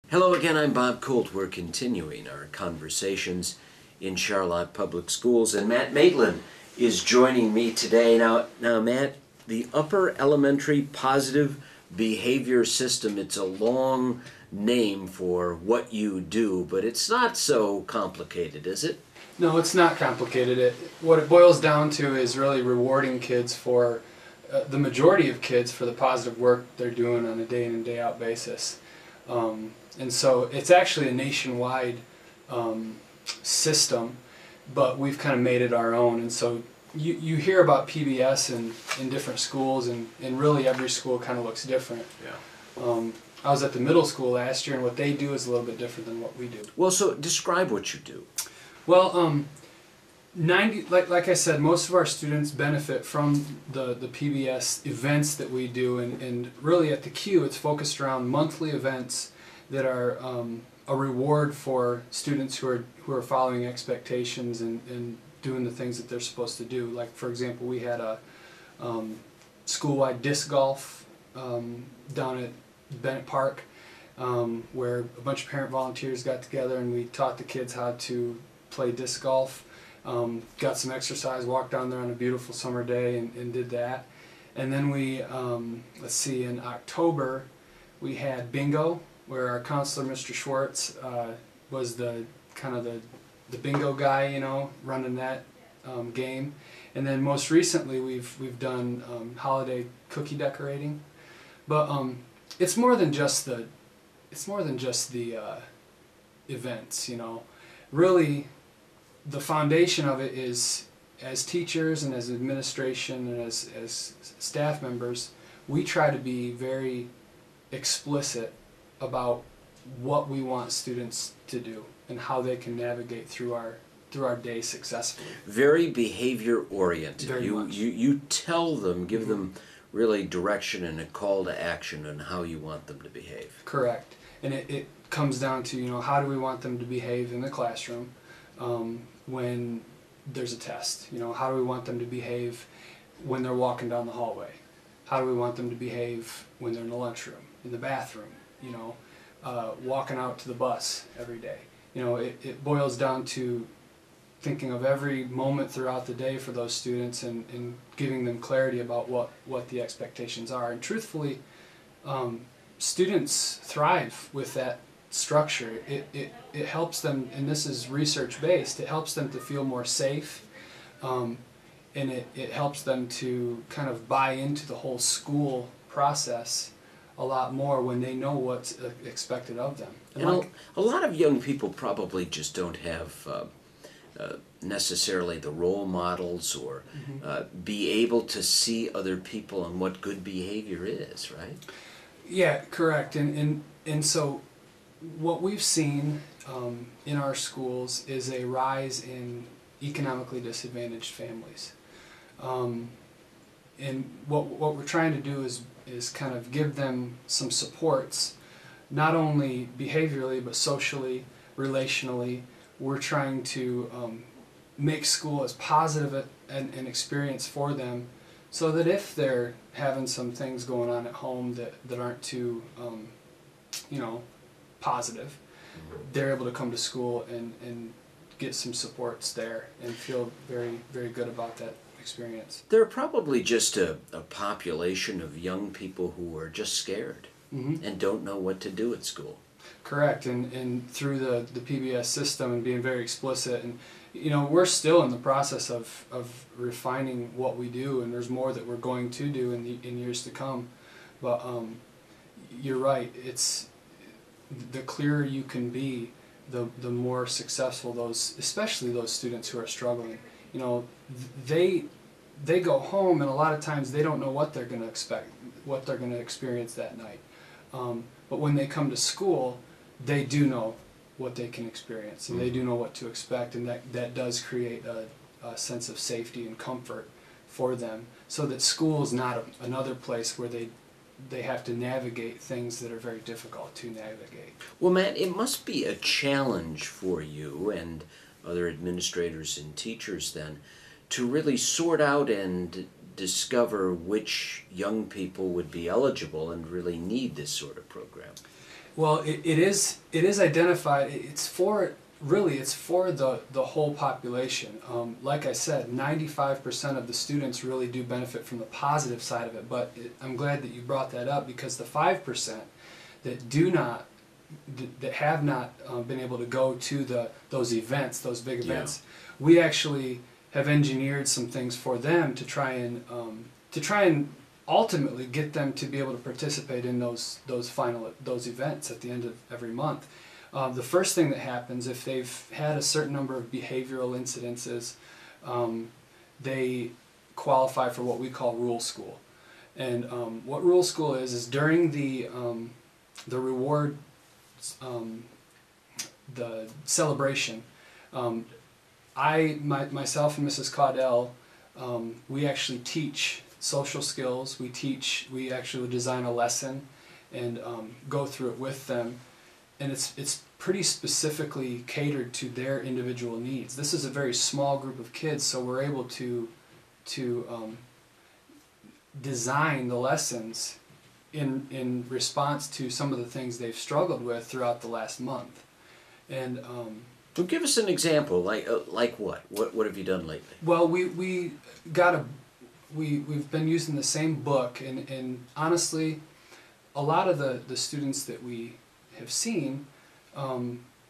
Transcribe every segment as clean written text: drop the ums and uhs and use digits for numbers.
Hello again, I'm Bob Colt. We're continuing our conversations in Charlotte Public Schools, and Matt Maitland is joining me today. Now Matt, the Upper Elementary Positive Behavior System, it's a long name for what you do, but it's not so complicated, is it? No, it's not complicated. What it boils down to is really rewarding kids for, the majority of kids, for the positive work they're doing on a day in and day out basis. And so it's actually a nationwide system, but we've kind of made it our own. And so you hear about PBS in different schools, and really every school kind of looks different. Yeah. I was at the middle school last year, and what they do is a little bit different than what we do. Well, so describe what you do. Well, like I said, most of our students benefit from the PBS events that we do, and really at the Q, it's focused around monthly events that are a reward for students who are following expectations and doing the things that they're supposed to do. Like, for example, we had a school-wide disc golf down at Bennett Park, where a bunch of parent volunteers got together and we taught the kids how to play disc golf. Got some exercise, walked down there on a beautiful summer day and did that. And then we, let's see, in October we had bingo, where our counselor, Mr. Schwartz, was the bingo guy, you know, running that game. And then most recently we've done holiday cookie decorating. But it's more than just the events, you know. Really, the foundation of it is, as teachers and as administration and as staff members, we try to be very explicit about what we want students to do and how they can navigate through our day successfully. Very behavior oriented. Very much. You tell them, give them really direction and a call to action on how you want them to behave. Correct. And it comes down to, you know, how do we want them to behave in the classroom when there's a test? You know, how do we want them to behave when they're walking down the hallway? How do we want them to behave when they're in the lunchroom, in the bathroom, you know, walking out to the bus every day? You know, it boils down to thinking of every moment throughout the day for those students and giving them clarity about what the expectations are. And truthfully, students thrive with that structure. It helps them, and this is research based, it helps them to feel more safe, and it helps them to kind of buy into the whole school process a lot more when they know what's expected of them. And a lot of young people probably just don't have necessarily the role models or be able to see other people and what good behavior is, right? Yeah, correct. And so what we've seen in our schools is a rise in economically disadvantaged families. And what we're trying to do is kind of give them some supports, not only behaviorally but socially, relationally. We're trying to make school as positive an experience for them, so that if they're having some things going on at home that aren't too, you know, positive, they're able to come to school and get some supports there and feel very, very good about that experience. There are probably just a population of young people who are just scared and don't know what to do at school. Correct, and through the PBS system and being very explicit, and you know, we're still in the process of refining what we do, and there's more that we're going to do in years to come. But you're right, it's the clearer you can be, the more successful those, especially those students who are struggling. You know, they go home, and a lot of times they don't know what they're going to expect, what they're going to experience that night. But when they come to school, they do know what they can experience, and they do know what to expect, and that does create a sense of safety and comfort for them, so that school is not another place where they they have to navigate things that are very difficult to navigate. Well, Matt, it must be a challenge for you and other administrators and teachers then to really sort out and discover which young people would be eligible and really need this sort of program. Well, it is identified. It's for the whole population. Like I said, 95% of the students really do benefit from the positive side of it. But I'm glad that you brought that up, because the 5% that have not been able to go to those events, those big events, we actually have engineered some things for them to try and ultimately get them to be able to participate in those events at the end of every month. The first thing that happens, if they've had a certain number of behavioral incidences, they qualify for what we call Rule School. And what Rule School is during the reward, the celebration, myself and Mrs. Caudell, we actually teach social skills. We actually design a lesson and go through it with them. And it's pretty specifically catered to their individual needs. This is a very small group of kids, so we're able to design the lessons in response to some of the things they've struggled with throughout the last month. And so give us an example, like what? What have you done lately? Well, we've been using the same book, and honestly, a lot of the students that we have seen, a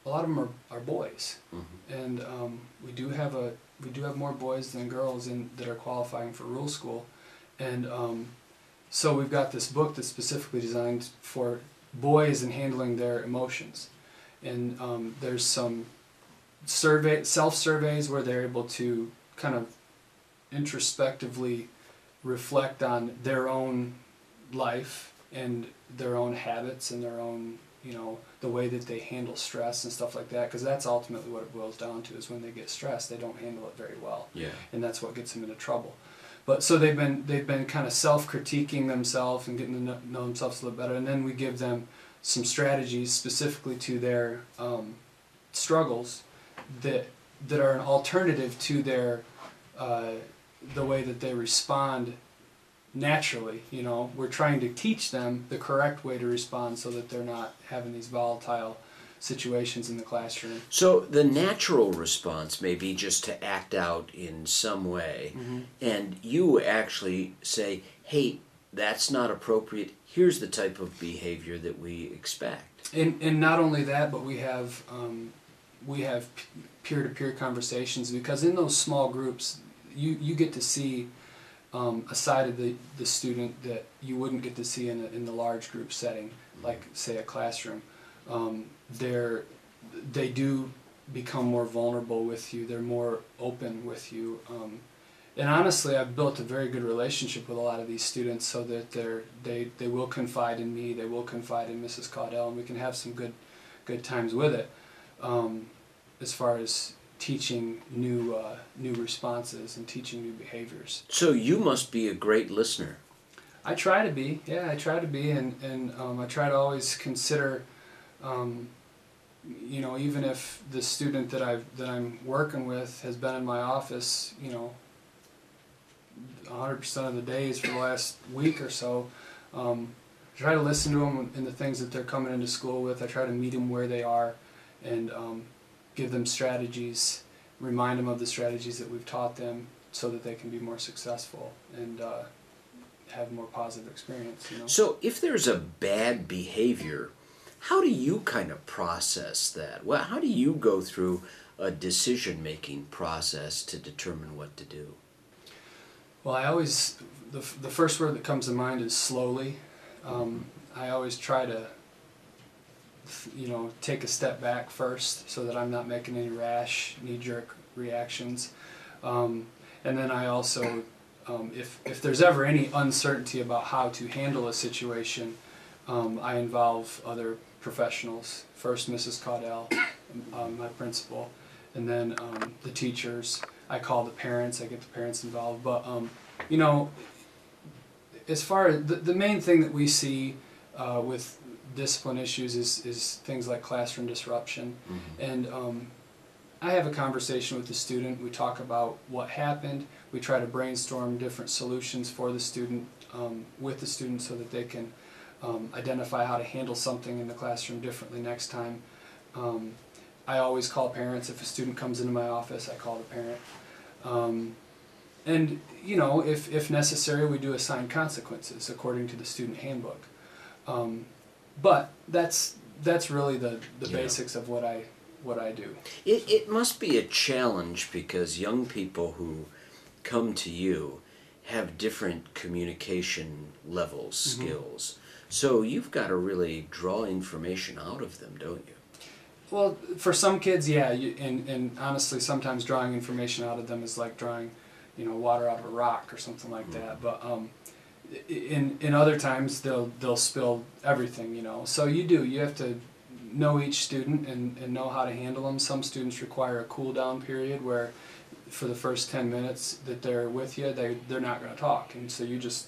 lot of them are boys, and we do have more boys than girls that are qualifying for Rule School, and so we've got this book that's specifically designed for boys and handling their emotions, and there's some self-surveys where they're able to kind of introspectively reflect on their own life and their own habits and their own, the way that they handle stress and stuff like that, because that's ultimately what it boils down to, is when they get stressed, they don't handle it very well. Yeah. And that's what gets them into trouble. But so they've been kind of self-critiquing themselves and getting to know themselves a little better, and then we give them some strategies specifically to their struggles that are an alternative to their the way that they respond naturally. We're trying to teach them the correct way to respond so that they're not having these volatile situations in the classroom. So the natural response may be just to act out in some way, and you actually say, hey, that's not appropriate, here's the type of behavior that we expect. And not only that, but we have peer-to-peer conversations, because in those small groups you get to see a side of the student that you wouldn't get to see in the large group setting, like say a classroom. They do become more vulnerable with you. They're more open with you. And honestly, I've built a very good relationship with a lot of these students, so that they will confide in me. They will confide in Mrs. Caudell, and we can have some good times with it. As far as teaching new responses and teaching new behaviors. So you must be a great listener. I try to be. Yeah, I try to be, and I try to always consider. Even if the student that I'm working with has been in my office, 100% of the days for the last week or so, I try to listen to them and the things that they're coming into school with. I try to meet them where they are, and give them strategies, remind them of the strategies that we've taught them, so that they can be more successful and have more positive experience. So if there's a bad behavior, how do you kind of process that? Well, how do you go through a decision-making process to determine what to do? Well, the first word that comes to mind is slowly. I always try to take a step back first, so that I'm not making any rash, knee-jerk reactions. And then I also, if there's ever any uncertainty about how to handle a situation, I involve other professionals. First, Mrs. Caudell, my principal, and then the teachers. I call the parents. I get the parents involved. But as far as the main thing that we see with discipline issues is things like classroom disruption. And I have a conversation with the student. We talk about what happened. We try to brainstorm different solutions for the student, with the student, so that they can identify how to handle something in the classroom differently next time. I always call parents. If a student comes into my office, I call the parent. And you know, if necessary, we do assign consequences according to the student handbook. But that's really the basics of what I do. It must be a challenge, because young people who come to you have different communication levels, skills. So you've got to really draw information out of them, don't you? Well, for some kids, yeah, and honestly, sometimes drawing information out of them is like drawing, you know, water out of a rock or something like that. But in other times, they'll spill everything, you know. So you have to know each student and know how to handle them. Some students require a cool down period where, for the first 10 minutes that they're with you, they're not going to talk, and so you just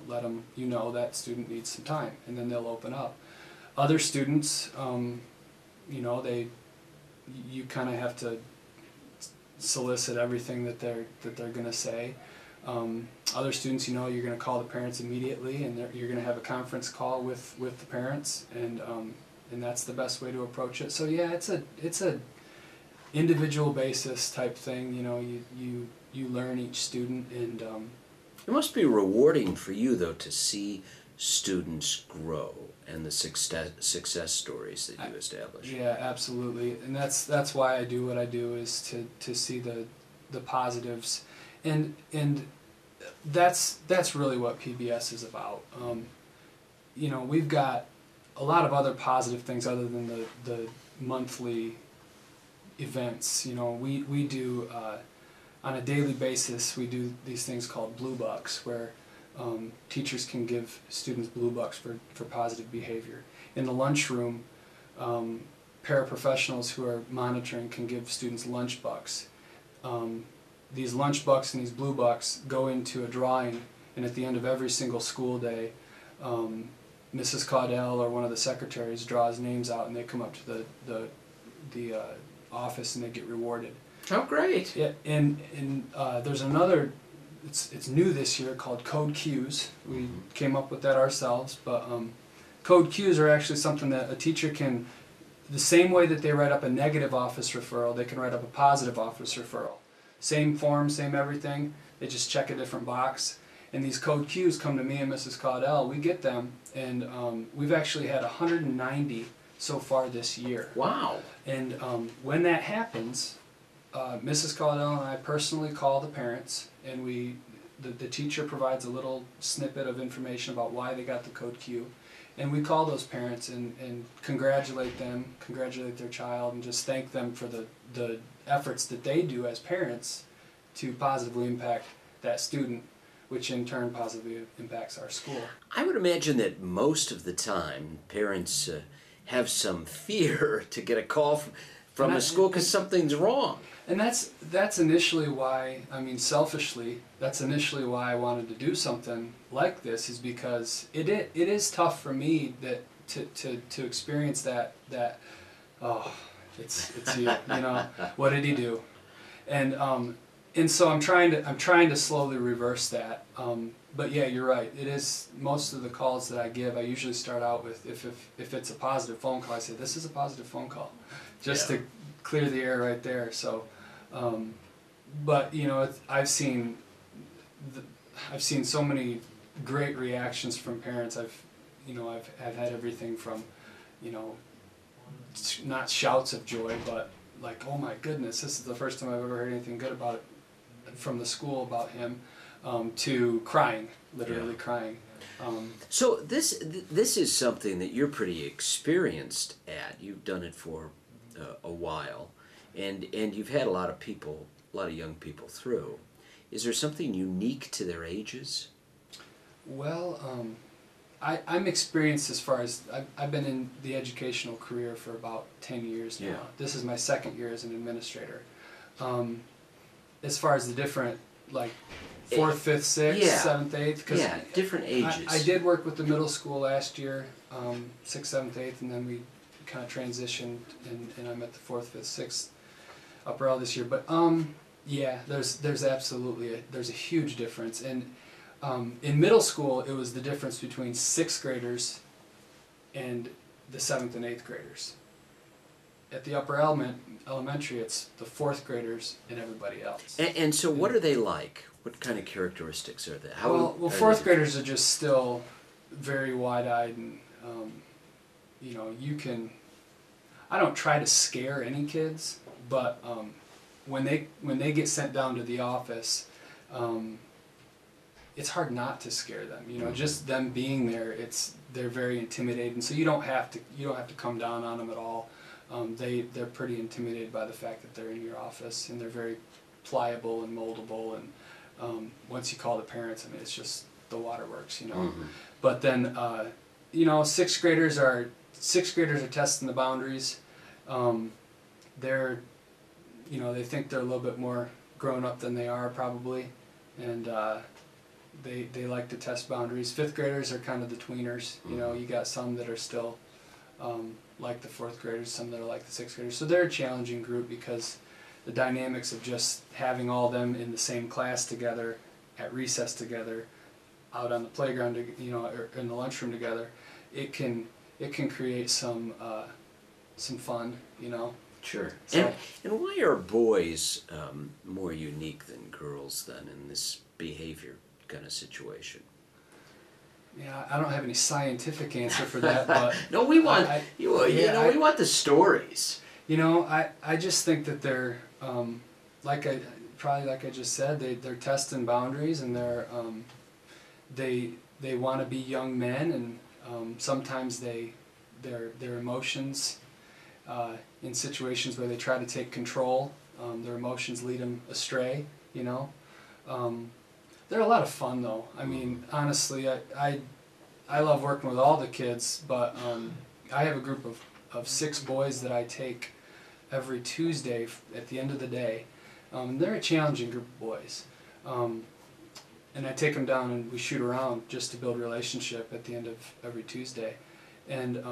let them, you know, that student needs some time, and then they'll open up. Other students, you know, you kind of have to solicit everything that they're going to say. Other students, you know, you're going to call the parents immediately, and you're going to have a conference call with the parents, and that's the best way to approach it. So yeah, it's a individual basis type thing. You know, you learn each student, and it must be rewarding for you, though, to see students grow and the success stories that you establish. Yeah, absolutely, and that's why I do what I do, is to see the positives, and that's really what PBS is about. You know, we've got a lot of other positive things other than the monthly events. You know, we do on a daily basis, we do these things called blue bucks, where teachers can give students blue bucks for positive behavior. In the lunchroom, paraprofessionals who are monitoring can give students lunch bucks. These lunch bucks and these blue bucks go into a drawing, and at the end of every single school day, Mrs. Caudell or one of the secretaries draws names out, and they come up to the office, and they get rewarded. Oh, great! Yeah, and there's another. It's new this year, called Code Cues. We came up with that ourselves, but Code Cues are actually something that a teacher can, the same way that they write up a negative office referral, they can write up a positive office referral. Same form, same everything. They just check a different box. And these Code Cues come to me and Mrs. Caudell. We get them, and we've actually had 190 so far this year. Wow! And when that happens, Mrs. Caudell and I personally call the parents, and the teacher provides a little snippet of information about why they got the Code Q, and we call those parents and congratulate them, congratulate their child, and just thank them for the efforts that they do as parents to positively impact that student, which in turn positively impacts our school. I would imagine that most of the time parents have some fear to get a call from a school because something's wrong. And that's initially why, I mean, selfishly, that's initially why I wanted to do something like this, is because it is tough for me to experience that oh, it's you know, what did he do? And so I'm trying to slowly reverse that. But yeah, you're right. It is, most of the calls that I give, I usually start out with, if it's a positive phone call, I say, this is a positive phone call, just to clear the air right there. So, but you know, I've seen so many great reactions from parents. I've had everything from, you know, not shouts of joy, but like, oh my goodness, this is the first time I've ever heard anything good about it from the school about him, to crying, literally crying. So this is something that you're pretty experienced at. You've done it for a while, and you've had a lot of young people through. Is there something unique to their ages? Well, I'm experienced as far as I've been in the educational career for about 10 years now. Yeah. This is my second year as an administrator. As far as the different, like, 4th, 5th, 6th, Yeah. 7th, 8th. Yeah, different ages. I did work with the middle school last year, 6th, 7th, 8th, and then we kind of transitioned, and I'm at the 4th, 5th, 6th upper L this year. But yeah, there's absolutely there's a huge difference. And in middle school, it was the difference between 6th graders and the 7th and 8th graders. At the upper elementary, it's the 4th graders and everybody else. And so what are they like? What kind of characteristics are they? Well, 4th graders are just still very wide-eyed, and you know, I don't try to scare any kids, but when they get sent down to the office, it's hard not to scare them. You know, just them being there, they're very intimidating. So you don't have to come down on them at all. They're pretty intimidated by the fact that they're in your office, and they're very pliable and moldable. And once you call the parents, I mean, it's just the waterworks, you know. Mm-hmm. But then, you know, 6th graders are testing the boundaries. They're, you know, they think they're a little bit more grown up than they are probably, and they like to test boundaries. 5th graders are kind of the tweeners. You know, you got some that are still like the 4th graders, some that are like the 6th graders. So they're a challenging group because the dynamics of just having all them in the same class together, at recess together, out on the playground, you know, or in the lunchroom together, it can create some fun, you know. Sure. So, and why are boys more unique than girls then in this behavior kind of situation? yeah, I don't have any scientific answer for that, but no, we want we want the stories. You know, I just think that they're like I just said, they're testing boundaries, and they want to be young men, and sometimes their emotions in situations where they try to take control, their emotions lead them astray. You know, they're a lot of fun though. I mean, honestly, I love working with all the kids, but I have a group of 6 boys that I take every Tuesday at the end of the day. They're a challenging group of boys. And I take them down and we shoot around just to build relationship at the end of every Tuesday. And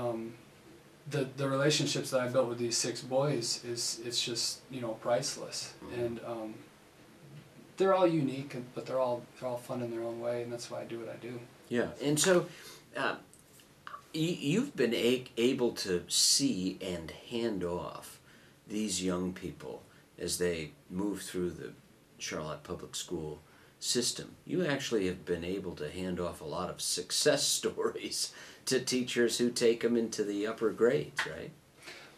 the relationships that I built with these 6 boys it's just, you know, priceless. And they're all unique, but they're all fun in their own way, and that's why I do what I do. Yeah, and so you've been able to see and hand off these young people as they move through the Charlotte Public School system. You actually have been able to hand off a lot of success stories to teachers who take them into the upper grades, right?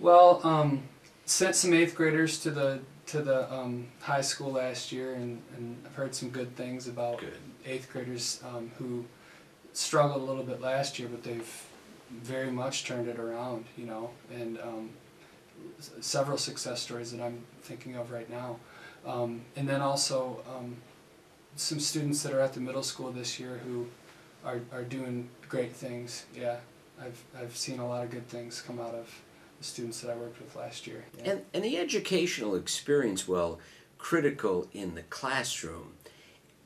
Well, sent some 8th graders to the high school last year, and I've heard some good things about 8th graders who struggled a little bit last year, but they've very much turned it around, you know, and several success stories that I'm thinking of right now. And then also some students that are at the middle school this year who are doing great things. Yeah, I've seen a lot of good things come out of the students that I worked with last year. Yeah. And the educational experience, well, critical in the classroom,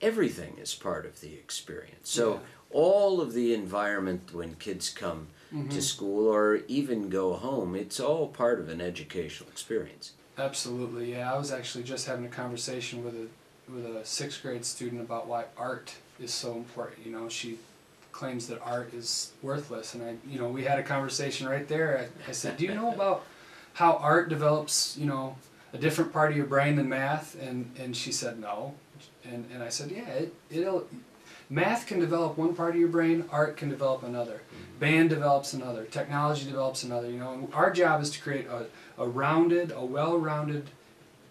everything is part of the experience. So all of the environment when kids come to school or even go home, it's all part of an educational experience. Absolutely, yeah. I was actually just having a conversation with a 6th grade student about why art is so important. You know, she claims that art is worthless, and we had a conversation right there. I said, do you know about how art develops, you know, a different part of your brain than math? And she said no, and I said, yeah, math can develop one part of your brain, art can develop another, band develops another, technology develops another. You know, and our job is to create a well-rounded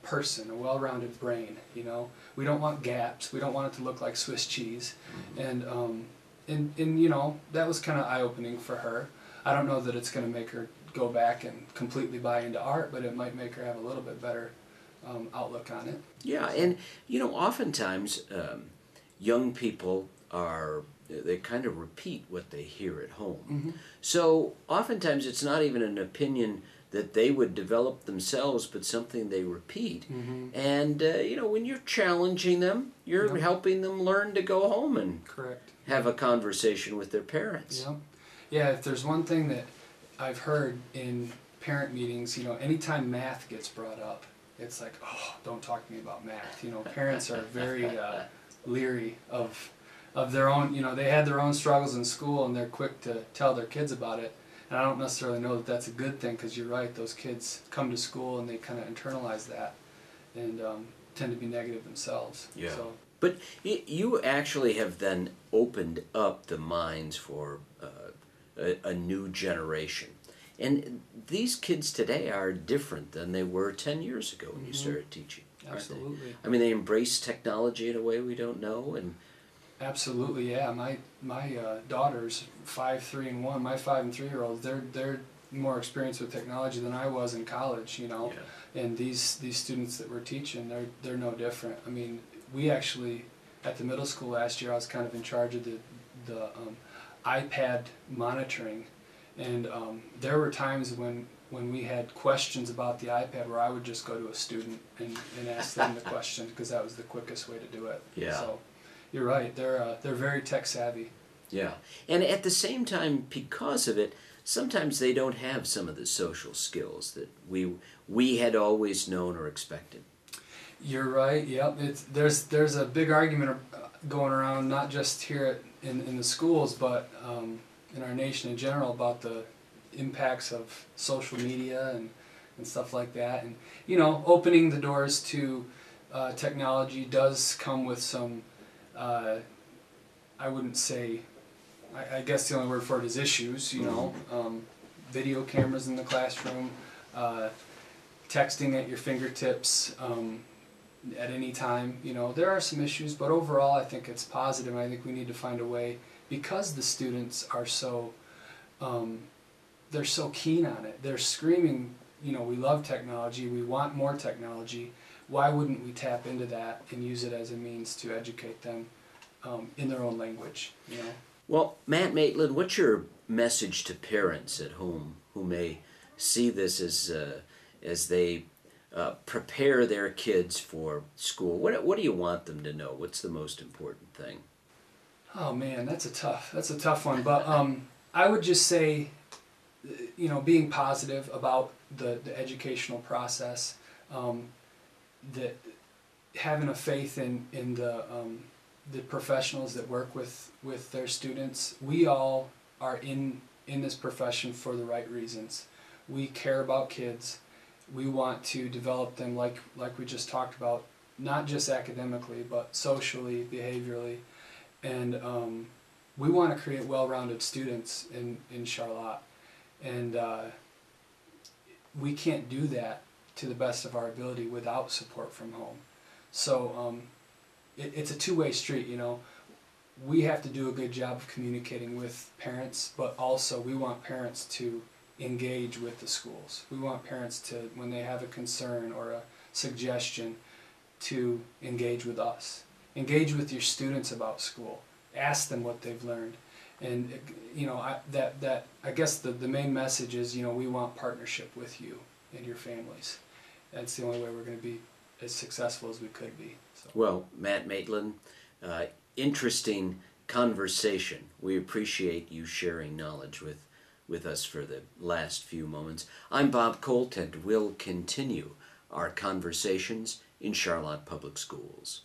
person, a well-rounded brain. You know, we don't want gaps. We don't want it to look like Swiss cheese, and you know, that was kind of eye-opening for her. I don't know that it's going to make her go back and completely buy into art, but it might make her have a little bit better outlook on it. Yeah, and you know, oftentimes young people they kind of repeat what they hear at home. So oftentimes it's not even an opinion that they would develop themselves, but something they repeat. Mm-hmm. And, when you're challenging them, you're Yep. helping them learn to go home and Correct. have a conversation with their parents. Yep. Yeah, if there's one thing that I've heard in parent meetings, anytime math gets brought up, it's like, oh, don't talk to me about math. Parents are very leery of their own, they had their own struggles in school and they're quick to tell their kids about it. And I don't necessarily know that that's a good thing, because you're right, those kids come to school and they kind of internalize that and tend to be negative themselves. Yeah. So, But you actually have then opened up the minds for a new generation. And these kids today are different than they were 10 years ago when you started teaching. absolutely. I mean, they embrace technology in a way we don't know. And Absolutely, yeah. My daughters, 5, 3, and 1. My 5 and 3-year-olds, they're more experienced with technology than I was in college. And these students that we're teaching, they're no different. I mean, we actually at the middle school last year, I was kind of in charge of the iPad monitoring, and there were times when we had questions about the iPad where I would just go to a student and ask them the question, because that was the quickest way to do it. Yeah. So, you're right. They're very tech savvy. yeah, and at the same time, because of it, sometimes they don't have some of the social skills that we had always known or expected. You're right. Yep. There's a big argument going around, not just here in the schools, but in our nation in general, about the impacts of social media and stuff like that. And opening the doors to technology does come with some. I wouldn't say, I guess the only word for it is issues, video cameras in the classroom, texting at your fingertips at any time. There are some issues, but overall I think it's positive. I think we need to find a way, because the students are so, they're so keen on it. They're screaming, we love technology, we want more technology. Why wouldn't we tap into that and use it as a means to educate them in their own language? Well, Matt Maitland, what's your message to parents at home who may see this as they prepare their kids for school? What do you want them to know? What's the most important thing? Oh man, that's a tough one. But I would just say, being positive about the educational process. That having a faith in the professionals that work with their students. We all are in this profession for the right reasons. We care about kids. We want to develop them, like we just talked about, not just academically, but socially, behaviorally, and we want to create well-rounded students in Charlotte, and we can't do that to the best of our ability without support from home. So it's a two-way street. We have to do a good job of communicating with parents, but also we want parents to engage with the schools. We want parents to, when they have a concern or a suggestion, to engage with us. Engage with your students about school. Ask them what they've learned. And I guess the main message is, we want partnership with you and your families. That's the only way we're going to be as successful as we could be. So. Well, Matt Maitland, interesting conversation. We appreciate you sharing knowledge with us for the last few moments. I'm Bob Colt, and we'll continue our conversations in Charlotte Public Schools.